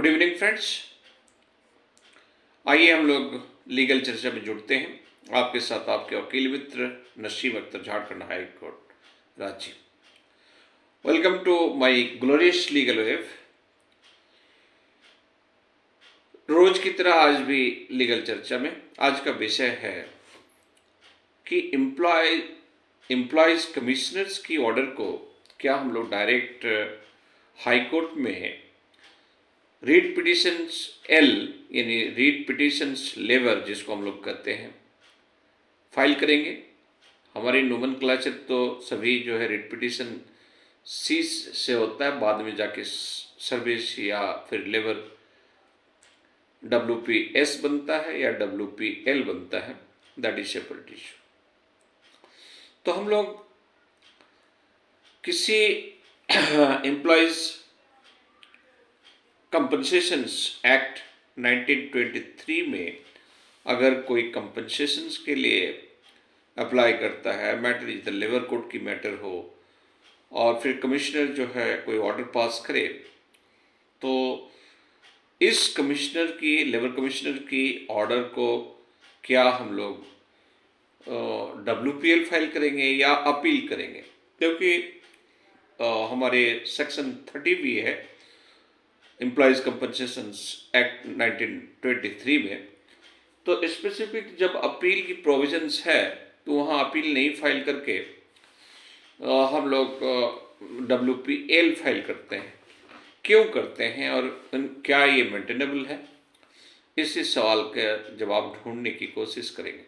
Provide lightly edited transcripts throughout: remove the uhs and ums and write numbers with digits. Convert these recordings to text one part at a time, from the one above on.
Good evening friends. आइए हम लोग लीगल चर्चा में जुड़ते हैं। आपके साथ आपके वकील मित्र Naseem Akhtar, Jharkhand high court Ranchi. Welcome to my glorious legal web. रोज की तरह आज भी लीगल चर्चा में आज का विषय है कि एम्प्लॉयज कमिश्नर्स की ऑर्डर को क्या हम लोग डायरेक्ट हाई कोर्ट में रीट पिटिशंस एल यानी रीट पिटिशंस लेवर जिसको हम लोग कहते हैं फाइल करेंगे। हमारी नोमेनक्लेचर तो सभी जो है रीट पिटिशन सी से होता है, बाद में जाके सर्विस या फिर लेवर WPS बनता है या WPL बनता है, दैट इज सेपरेट इशू। तो हम लोग किसी एम्प्लॉयज कंपनसेशंस एक्ट 1923 में अगर कोई कंपनसेशंस के लिए अप्लाई करता है, matter is the labour court की मैटर हो, और फिर कमिश्नर जो है कोई ऑर्डर पास करे, तो इस कमिश्नर की लेबर कमिश्नर की ऑर्डर को क्या हम लोग WPL फाइल करेंगे या अपील करेंगे, क्योंकि हमारे सेक्शन 30 भी है एम्प्लॉयज कंपनसेशंस एक्ट 1923 में। तो स्पेसिफिक जब अपील की प्रोविजंस है तो वहाँ अपील नहीं फाइल करके हम लोग WPL फाइल करते हैं। क्यों करते हैं और क्या ये मेंटेनेबल है, इसी सवाल का जवाब ढूंढने की कोशिश करेंगे।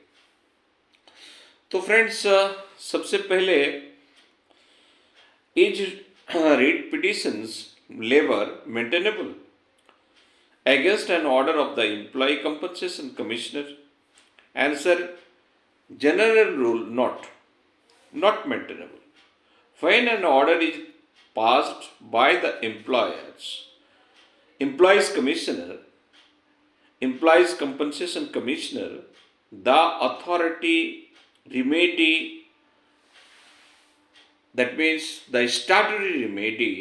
तो फ्रेंड्स, सबसे पहले is writ petitions labour maintainable against an order of the Employee Compensation Commissioner? Answer: general rule, not maintainable. When an order is passed by the Employees Compensation Commissioner, the authority remedy, that means the statutory remedy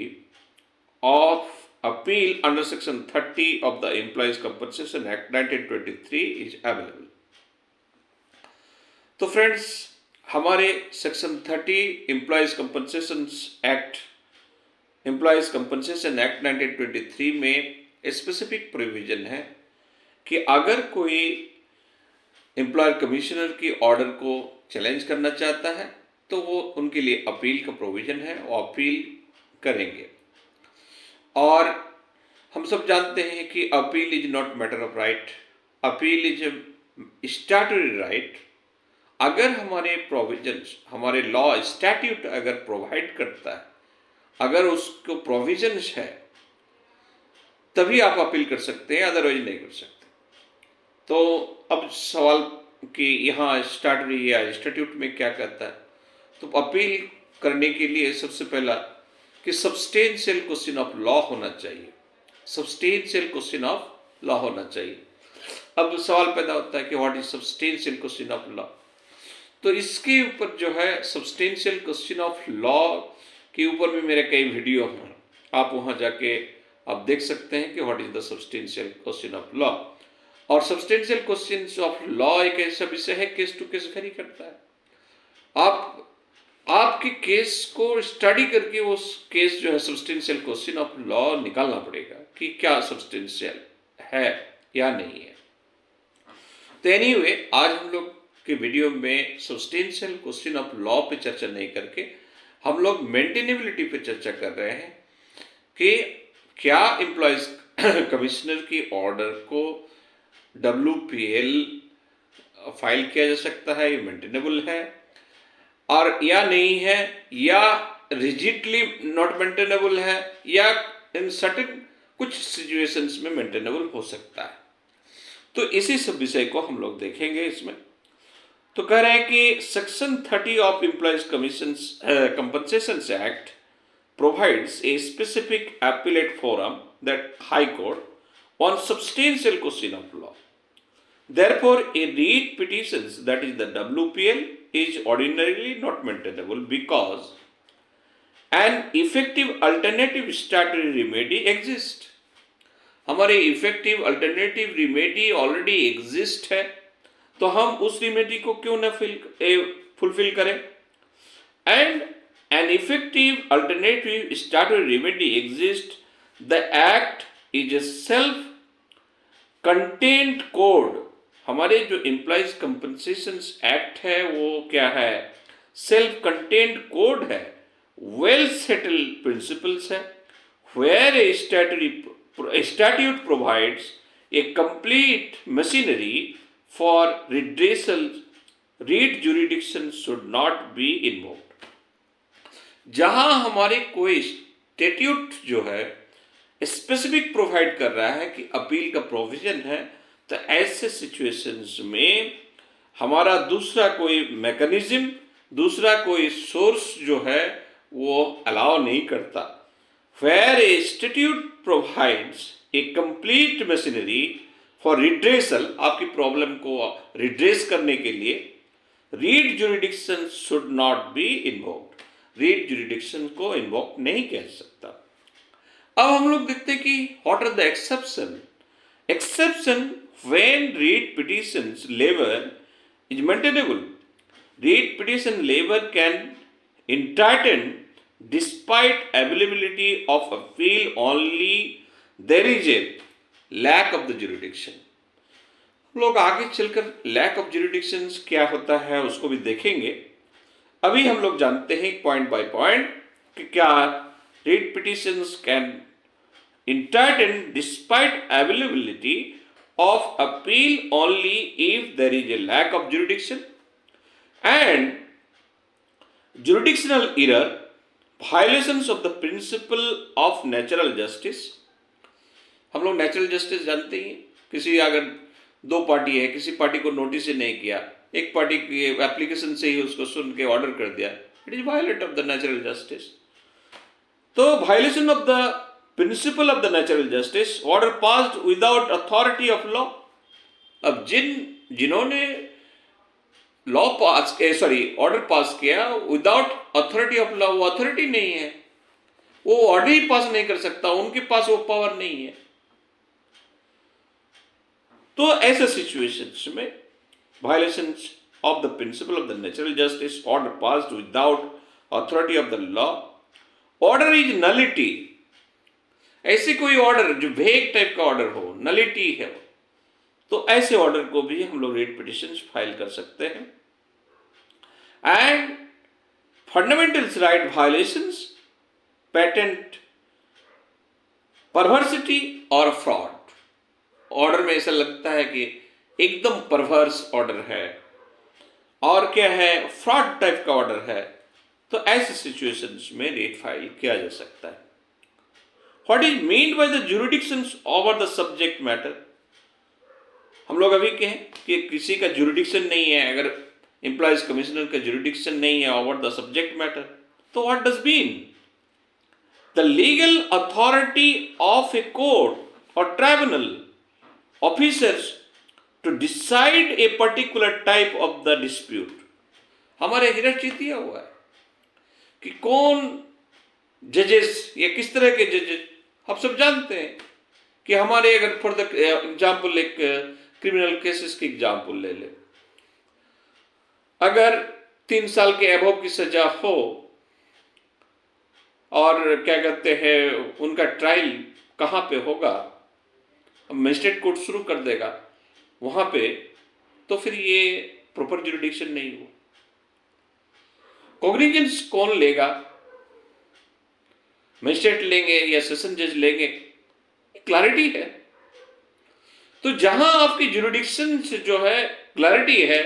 of appeal under section 30 of the Employees Compensation Act 1923 is available. तो friends, हमारे section 30 employees compensation act 1923 में specific provision है कि अगर कोई employer commissioner की order को challenge करना चाहता है तो वो उनके लिए अपील का प्रोविजन है, वो अपील करेंगे। और हम सब जानते हैं कि appeal is not matter of right, appeal is statutory right. अगर हमारे प्रोविजंस, हमारे लॉ स्टैट्यूट अगर प्रोवाइड करता है, अगर उसको प्रोविजंस है, तभी आप अपील कर सकते हैं, अदरवाइज नहीं कर सकते। तो अब सवाल कि यहाँ स्टैट्यूटरी या स्टैट्यूट में क्या कहता है, तो अपील करने के लिए सबसे पहला कि सब्सटेंशियल क्वेश्चन ऑफ लॉ होना चाहिए, सब्सटेंशियल क्वेश्चन ऑफ लॉ होना चाहिए। अब सवाल पैदा होता है कि what is substantial question of law. तो इसके ऊपर जो है सब्सटेंशियल क्वेश्चन ऑफ लॉ के ऊपर भी मेरे कई वीडियो हैं, आप वहाँ जाके आप देख सकते हैं कि what is the substantial question of law. और सब्सटेंशियल क्वेश्चन ऑफ लॉ एक ऐसा विषय है केस टू केस वेरी करता है। आपके केस को स्टडी करके वो केस जो है सब्सटेंशियल क्वेश्चन ऑफ लॉ निकालना पड़ेगा कि क्या सब्सटेंशियल है या नहीं है। तो एनीवे, आज हम लोग के वीडियो में सब्सटेंशियल क्वेश्चन ऑफ लॉ पे चर्चा नहीं करके हम लोग मेंटेनेबिलिटी पे चर्चा कर रहे हैं कि क्या एम्प्लॉयज कमिश्नर की ऑर्डर को WPL फाइल किया जा सकता है, ये मेंटेनेबल है और या नहीं है, या रिजिडली नॉट मेंटेनेबल है, या इन सर्टेन कुछ सिचुएशंस में मेंटेनेबल हो सकता है। तो इसी सब विषय को हम लोग देखेंगे इसमें। तो कह रहे हैं कि section 30 of employees compensation act provides a specific appellate forum, that High Court, on substantial question of law. Therefore, a read petitions, that is the WPL, is ordinarily not maintainable because an effective alternative statutory remedy exists. हमारे effective alternative remedy already exist है, तो हम उस remedy को क्यों ना fulfil करें। And an effective alternative statutory remedy exist, the act is a self content code. हमारे जो एम्प्लॉइज कंपनसेशन एक्ट है वो क्या है, सेल्फ कंटेंट कोड है, वेल सेटल्ड प्रिंसिपल्स है, where a statute provides a complete machinery for redressal, read jurisdiction should not be invoked। जहां हमारे कोई स्टैट्यूट जो है स्पेसिफिक प्रोवाइड कर रहा है कि अपील का प्रोविजन है, तो ऐसे सिचुएशंस में हमारा दूसरा कोई मैकेनिज्म, दूसरा कोई सोर्स जो है वो अलाउ नहीं करता। Where a statute provides a complete machinery for redressal, आपकी प्रॉब्लम को रिड्रेस करने के लिए, read jurisdiction should not be invoked, read jurisdiction को इन्वोक नहीं कह सकता। अब हम लोग देखते हैं कि what are the exception when read petitions labor is maintainable। read petition labor can entitle despite availability of appeal only there is a lack of the jurisdiction। लोग आगे चलकर लैक ऑफ जुरिडिक्शन क्या होता है उसको भी देखेंगे। अभी हम लोग जानते हैं पॉइंट बाय पॉइंट कि क्या writ petitions can entertain despite availability of appeal only if there is a lack of jurisdiction and jurisdictional error, violations of the principle of natural justice. हम लोग नेचुरल जस्टिस जानते ही, किसी अगर दो party है, किसी पार्टी को नोटिस ही नहीं किया, एक पार्टी की एप्लीकेशन से ही उसको सुन के ऑर्डर कर दिया, it is violate of the natural justice. तो violation of the principle of the natural justice, order passed without authority of law. अब जिन्होंने लॉ पास ऑर्डर पास किया विदाउट अथॉरिटी ऑफ लॉ, वो अथॉरिटी नहीं है, वो ऑर्डर ही पास नहीं कर सकता, उनके पास वो पावर नहीं है। तो ऐसे सिचुएशंस में violations of the principle of the natural justice, order passed without authority of the law, order is nullity. ऐसे कोई ऑर्डर जो वेग टाइप का ऑर्डर हो, नलिटी है, तो ऐसे ऑर्डर को भी हम लोग रीट पिटिशन फाइल कर सकते हैं। And fundamental right violations, patent perversity और फ्रॉड। ऑर्डर में ऐसा लगता है कि एकदम परवर्स ऑर्डर है और क्या है, फ्रॉड टाइप का ऑर्डर है, तो ऐसे सिचुएशंस में रीट फाइल किया जा सकता है। What is mean by the jurisdictions over the subject matter. हम लोग अभी कहें कि किसी का जुरिडिक्शन नहीं है, अगर एम्प्लॉयज कमिश्नर का जुरिडिक्शन नहीं है ओवर द सब्जेक्ट मैटर, तो what does mean, the legal authority of a court और tribunal officers to decide a particular type of the dispute. हमारे हियरार्ची दिया हुआ है कि कौन जजेस या किस तरह के जजेस, हम सब जानते हैं कि हमारे, अगर फॉर द एग्जाम्पल एक क्रिमिनल केसेस की एग्जाम्पल ले ले, अगर 3 साल के अबव की सजा हो और क्या कहते हैं उनका ट्रायल कहाँ पे होगा, मजिस्ट्रेट कोर्ट शुरू कर देगा वहां पे, तो फिर ये प्रॉपर जुरिडिक्शन नहीं हुआ। कॉग्निजेंस कौन लेगा, मजिस्ट्रेट लेंगे या सेशन जज लेंगे, क्लैरिटी है। तो जहां आपकी जुरिडिक्शन जो है क्लैरिटी है,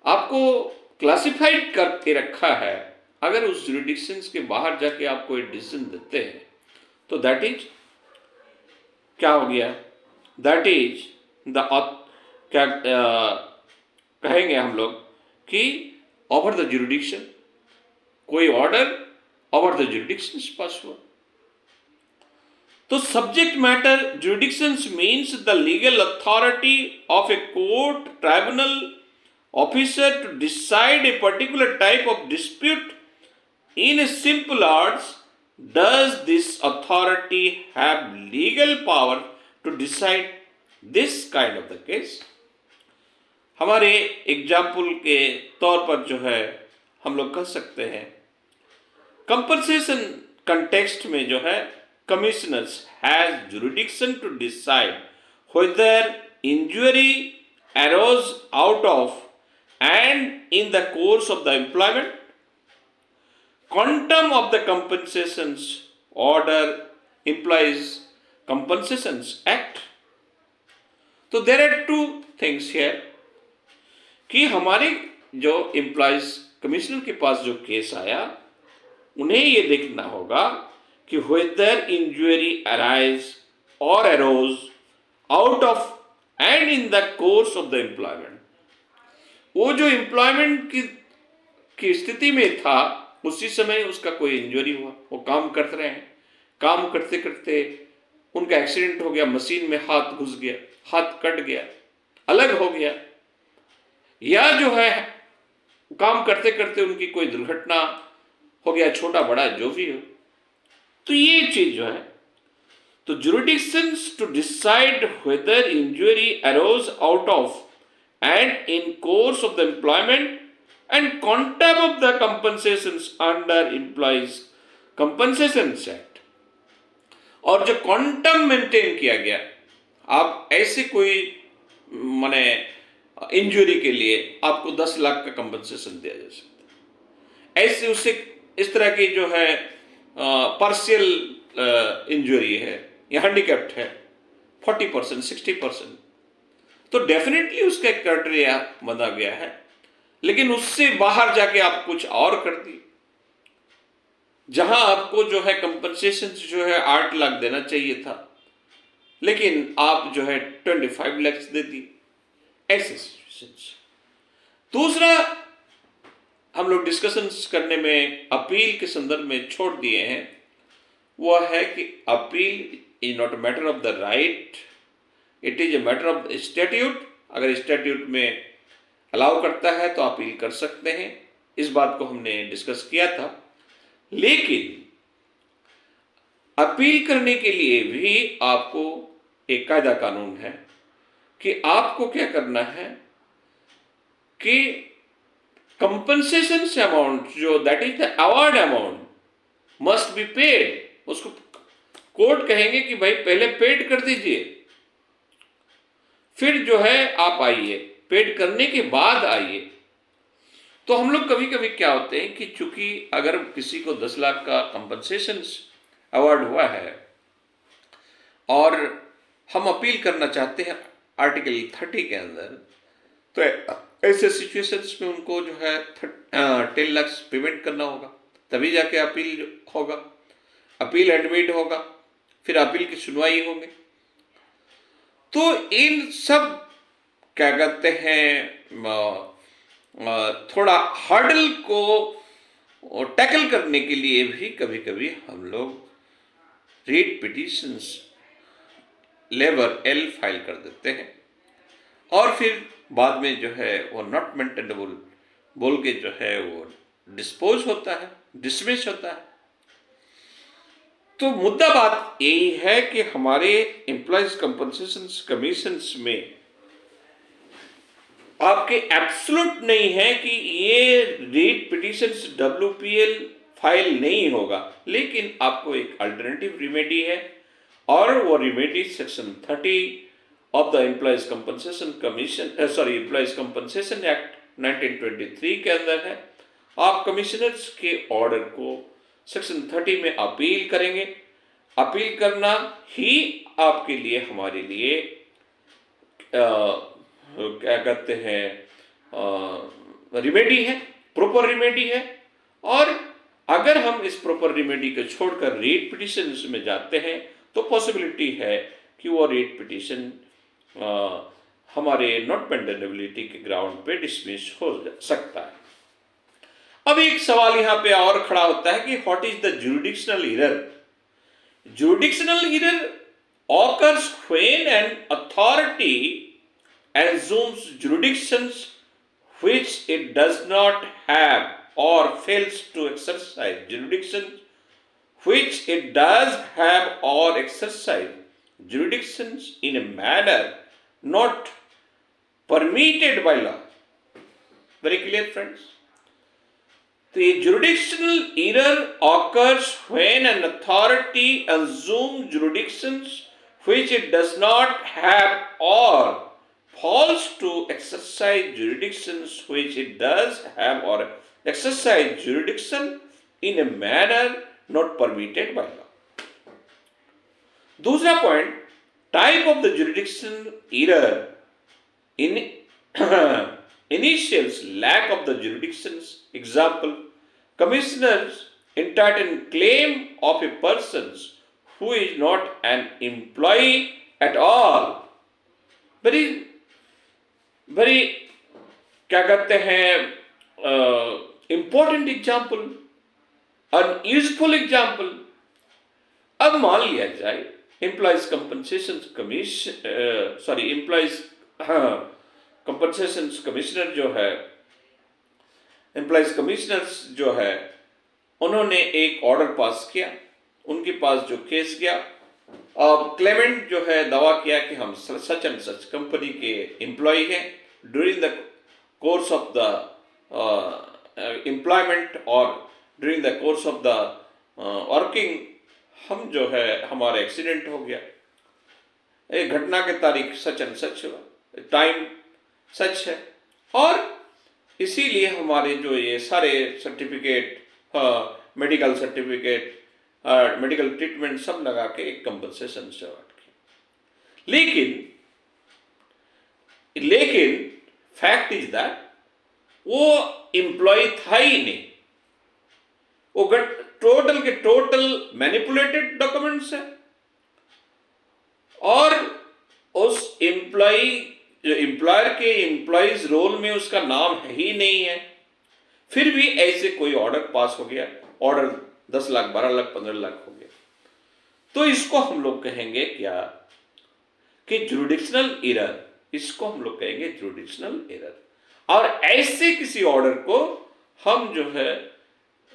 आपको क्लासिफाइड करके रखा है, अगर उस जुरिडिक्शन के बाहर जाके आप कोई डिसीजन देते हैं तो दैट इज क्या हो गया, दैट इज द क्या कहेंगे हम लोग कि ओवर द जुरिडिक्शन, कोई order over the jurisdiction pass हुआ। तो subject matter jurisdictions means the legal authority of a court, tribunal officer to decide a particular type of dispute in a simple words does this authority have legal power to decide this kind of the case? हमारे example के तौर पर जो है हम लोग कह सकते हैं, कंपनसेशन कंटेक्स्ट में जो है commissioners has jurisdiction to decide whether injury arose out of and in the course of the employment, quantum of the compensations order implies compensations act. तो there are two things here कि हमारे जो employees commissioner के पास जो case आया, उन्हें ये देखना होगा कि whether injury arise or arose out of and in the course of the employment, वो जो एम्प्लॉयमेंट की स्थिति में था उसी समय उसका कोई इंजरी हुआ, वो काम कर रहे हैं, काम करते करते उनका एक्सीडेंट हो गया, मशीन में हाथ घुस गया, हाथ कट गया, अलग हो गया, या जो है काम करते करते उनकी कोई दुर्घटना हो गया, छोटा बड़ा जो भी हो, तो ये चीज जो है, तो jurisdictions to decide whether injury arose out of and in course of the employment and quantum of the compensations under employees compensations act, और जो क्वांटम मेंटेन किया गया, आप ऐसे कोई माने इंजरी के लिए आपको 10 लाख का कंपनसेशन दिया जा सकता है, ऐसे उससे इस तरह की जो है पार्शियल इंजरी है या हैंडीकैप्ड है 40% 60%, तो डेफिनेटली उसका एक क्राइटेरिया बना गया है, लेकिन उससे बाहर जाके आप कुछ और कर दी, जहां आपको जो है कंपनसेशन जो है 8 लाख देना चाहिए था, लेकिन आप जो है 25 लाख दे दी, ऐसे सिचुएशंस। दूसरा हम लोग डिस्कशंस करने में अपील के संदर्भ में छोड़ दिए हैं, वह है कि appeal is not a matter of the right, it is a matter of statute. अगर स्टैट्यूट में अलाउ करता है तो अपील कर सकते हैं, इस बात को हमने डिस्कस किया था, लेकिन अपील करने के लिए भी आपको एक कायदा कानून है कि आपको क्या करना है कि कंपनसेशन अमाउंट जो that is the award amount must be paid, उसको कोर्ट कहेंगे कि भाई पहले पेड कर दीजिए, फिर जो है आप आइए, पेड करने के बाद आइए। तो हम लोग कभी कभी क्या होते हैं कि चूंकि अगर किसी को 10 लाख का कंपनसेशन अवार्ड हुआ है और हम अपील करना चाहते हैं आर्टिकल 30 के अंदर, तो ऐसे सिचुएशंस में उनको जो है 10 लाख पेमेंट करना होगा, तभी जाके अपील होगा, अपील एडमिट होगा, फिर अपील की सुनवाई होगी। तो इन सब क्या कहते हैं थोड़ा हर्डल को टैकल करने के लिए भी कभी कभी हम लोग writ petitions labour L file कर देते हैं, और फिर बाद में जो है वो नॉट मेंटेनेबल बोल के जो है वो डिस्पोज होता है, डिसमिस होता है। तो मुद्दा बात यही है कि हमारे एम्प्लॉयज कंपनसेशन कमीशन में आपके एब्सोल्यूट नहीं है कि ये रीट पिटिशंस WPL फाइल नहीं होगा, लेकिन आपको एक अल्टरनेटिव रिमेडी है, और वो remedy section 30 of the employees compensation commission employees compensation act 1923 के अंदर है। आप कमिश्नर्स के ऑर्डर को सेक्शन 30 में अपील करेंगे। अपील करना ही आपके लिए, हमारे लिए क्या कहते हैं रिमेडी है, प्रॉपर रिमेडी है। और अगर हम इस प्रॉपर रिमेडी को छोड़कर रीट पिटिशन में जाते हैं तो पॉसिबिलिटी है कि वो रीट पिटिशन हमारे नॉट मेंटेनेबिलिटी के ग्राउंड पे डिसमिस हो सकता है। अब एक सवाल यहां पे और खड़ा होता है कि what is the jurisdictional error. Jurisdictional error occurs when an authority assumes jurisdictions which it does not have or fails to exercise jurisdiction which it does have or exercise jurisdictions in a manner not permitted by law. Very clear, friends. The jurisdictional error occurs when an authority assumes jurisdictions which it does not have or fails to exercise jurisdictions which it does have or exercise jurisdiction in a manner not permitted by law. दूसरा point, type of the jurisdictional error in initials lack of the jurisdictions. Example, commissioners entitled claim of a person who is not an employee at all. very क्या कहते हैं, important example, unuseful example. अब मान लिया जाए employees compensation commission employees compensation commissioner जो है, employees commissioners जो है, उन्होंने एक ऑर्डर पास किया. उनके पास जो केस गया, अब क्लेमेंट जो है दावा किया कि हम सच एंड सच कंपनी के एम्प्लॉय हैं. During the course of the employment और during the course of the working हम जो है हमारा एक्सीडेंट हो गया. एक घटना की तारीख सच एंड सच हुआ, टाइम सच है, और इसीलिए हमारे जो ये सारे certificate, medical certificate, medical treatment सब लगा के एक कंपनसेशन से बांट की. लेकिन फैक्ट इज दैट वो एम्प्लॉय था ही नहीं. वो टोटल के टोटल मैनिपुलेटेड डॉक्यूमेंट्स है, और उस एम्प्लॉयर के एम्प्लॉयज रोल में उसका नाम है ही नहीं है. फिर भी ऐसे कोई ऑर्डर पास हो गया, ऑर्डर 10 लाख 12 लाख 15 लाख हो गया. तो इसको हम लोग कहेंगे क्या कि जुरिडिक्शनल एरर. इसको हम लोग कहेंगे जुरिडिक्शनल एरर. और ऐसे किसी ऑर्डर को हम जो है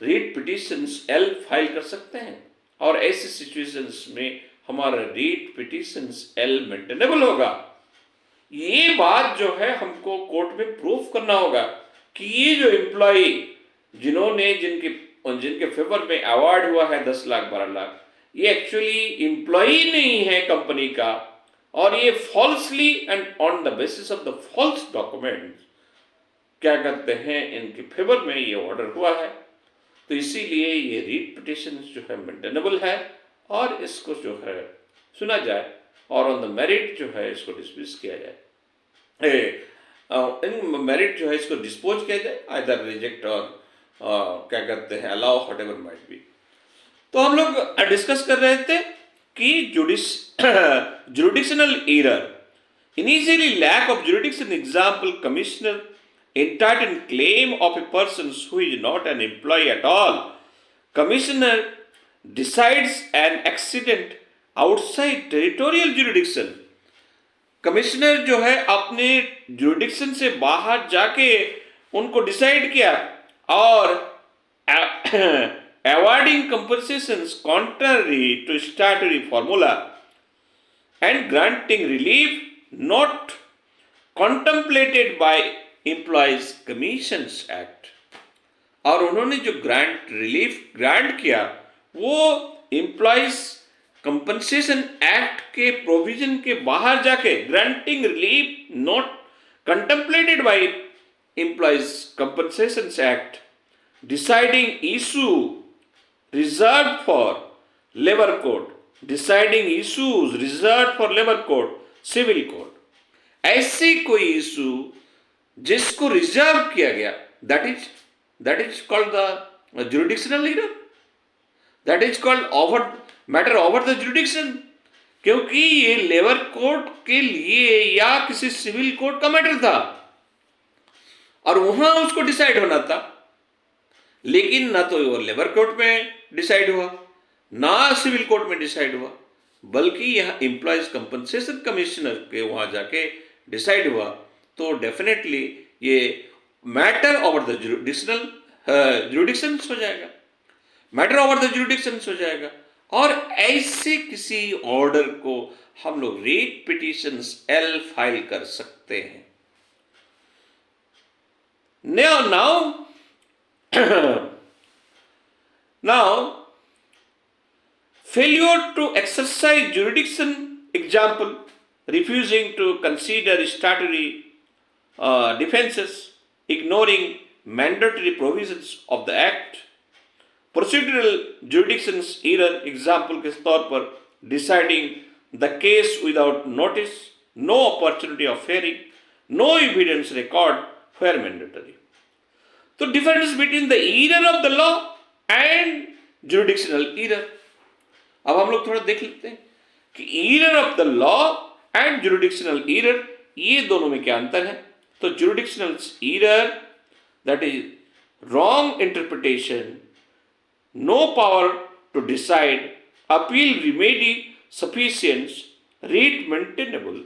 रीट पिटिशंस एल फाइल कर सकते हैं, और ऐसे सिचुएशंस में हमारा रीट पिटिशंस एल मेंटेनेबल होगा. ये बात जो है हमको कोर्ट में प्रूफ करना होगा कि ये जो एम्प्लॉय जिन्होंने जिनके फेवर में अवार्ड हुआ है 10 लाख 12 लाख, ये एक्चुअली एम्प्लॉय नहीं है कंपनी का, और ये falsely and on the basis of the false document क्या कहते हैं इनके फेवर में ये ऑर्डर हुआ है. तो इसीलिए ये रीट पिटिशन जो है मेंटेनेबल है, और इसको जो है सुना जाए और ऑन द मेरिट जो है इसको डिस्मिस किया जाए, इन मेरिट जो है इसको डिस्पोज किया जाए, आइदर रिजेक्ट और क्या कहते हैं अलाउ, व्हाटएवर माइट बी. तो हम लोग डिस्कस कर रहे थे कि jurisdictional error, initially lack of jurisdiction. Example, commissioner entitled claim of a person who is not an employee at all. Commissioner decides an accident outside territorial jurisdiction. Commissioner जो है अपने जुरिडिक्शन से बाहर जाके उनको डिसाइड किया, और awarding compensations contrary to statutory formula and granting relief not contemplated by Employees Commissions Act. और उन्होंने जो रिलीफ ग्रांट किया वो एम्प्लॉयज कंपनसेशन एक्ट के प्रोविजन के बाहर जाके, granting relief not contemplated by employees compensation act, deciding issue reserve for labour code, deciding issues reserve for labour code, civil code. ऐसे कोई इशू जिसको रिजर्व किया गया, that is called the jurisdictional error, that is called matter over the jurisdiction. क्योंकि ये labour court के लिए या किसी सिविल कोर्ट का मैटर था, और वहां उसको डिसाइड होना था, लेकिन ना तो वो लेबर कोर्ट में डिसाइड हुआ, ना सिविल कोर्ट में डिसाइड हुआ, बल्कि यह एम्प्लॉयज कंपनसेशन कमिश्नर के वहां जाके डिसाइड हुआ. तो डेफिनेटली ये मैटर ओवर द जुरिडिक्शनल जुरिडिक्शंस हो जाएगा. मैटर ओवर द जुरिडिक्शन हो जाएगा। और ऐसे किसी ऑर्डर को हम लोग रीट पिटिशंस एल फाइल कर सकते हैं। Now, now, failure to exercise jurisdiction, example, refusing to consider statutory defenses, ignoring mandatory provisions of the Act, procedural jurisdictions error, example के तौर पर deciding the case without notice, no opportunity of hearing, no evidence record, where mandatory. तो difference between the error of the law and jurisdictional error. अब हम लोग थोड़ा देख लेते हैं कि error of the law and jurisdictional error, ये दोनों में क्या अंतर है। तो jurisdictional error that is wrong interpretation, no power to decide, appeal remedy sufficient, writ maintainable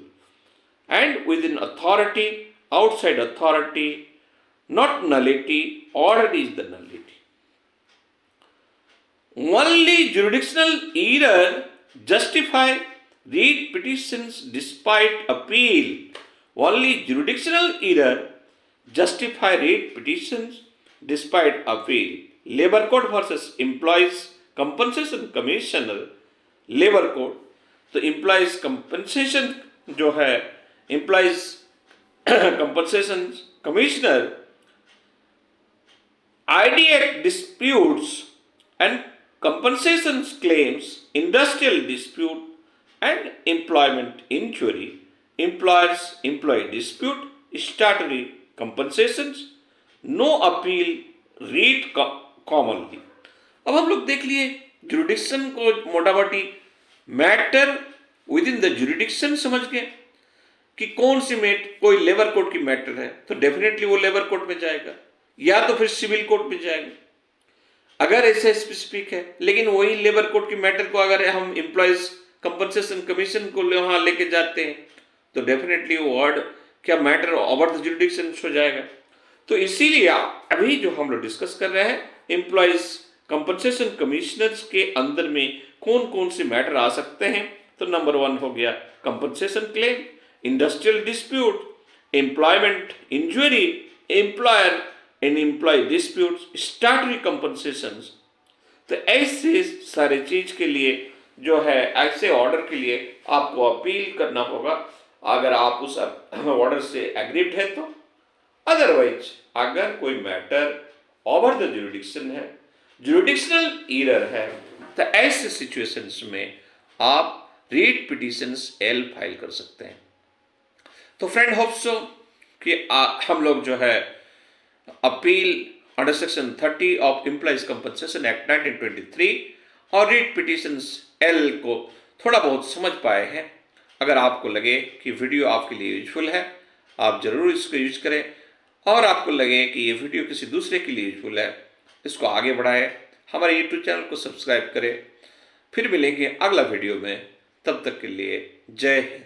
and within authority, outside authority, not nullity, order is the nullity. Only jurisdictional error justify read petitions despite appeal. Only jurisdictional error justify read petitions despite appeal. Labor Code versus Employees Compensation Commissioner, Labor Code. तो Employees Compensation जो है, Employees Compensation Commissioner ideate disputes and compensation claims, industrial dispute and employment injury, employee dispute, statutory compensations, no appeal, read commonly. अब हम लोग देख लिए jurisdiction को मोटा मोटी matter with in the jurisdiction समझ गए कि कौन सी कोई लेबर कोड की मैटर है तो डेफिनेटली वो लेबर कोड में जाएगा या तो फिर सिविल कोड में जाएगा अगर ऐसे स्पेसिफिक है। लेकिन वही लेबर कोड की मैटर को अगर हम एम्प्लॉयज कंपनसेशन कमीशन को वहां लेके जाते हैं तो डेफिनेटली वो वर्ड क्या मैटर ओवर द जुरिडिक्शन हो जाएगा। तो इसीलिए अभी जो हम लोग डिस्कस कर रहे हैं एम्प्लॉयज कंपनसेशन कमिश्नर्स के अंदर में कौन कौन से मैटर आ सकते हैं। तो नंबर 1 हो गया compensation claim, industrial dispute, employment injury, employer and employee dispute, statutory compensations. तो ऐसे सारे चीज के लिए जो है ऐसे ऑर्डर के लिए आपको अपील करना होगा अगर आप उस ऑर्डर से एग्रीड है तो। अदरवाइज अगर कोई मैटर ओवर द जुरिडिक्शन है, जुरिडिक्शनल ईरर है, तो ऐसे सिचुएशंस में आप रीट पिटिशंस एल फाइल कर सकते हैं। तो फ्रेंड होप सो कि हम लोग जो है appeal under section 30 of employees compensation act 1923 और रीट पिटिशंस एल को थोड़ा बहुत समझ पाए हैं। अगर आपको लगे कि वीडियो आपके लिए यूजफुल है, आप जरूर इसको यूज करें और आपको लगे कि ये वीडियो किसी दूसरे के लिए यूजफुल है, इसको आगे बढ़ाएं, हमारे यूट्यूब चैनल को सब्सक्राइब करें। फिर मिलेंगे अगला वीडियो में, तब तक के लिए जय हिंद।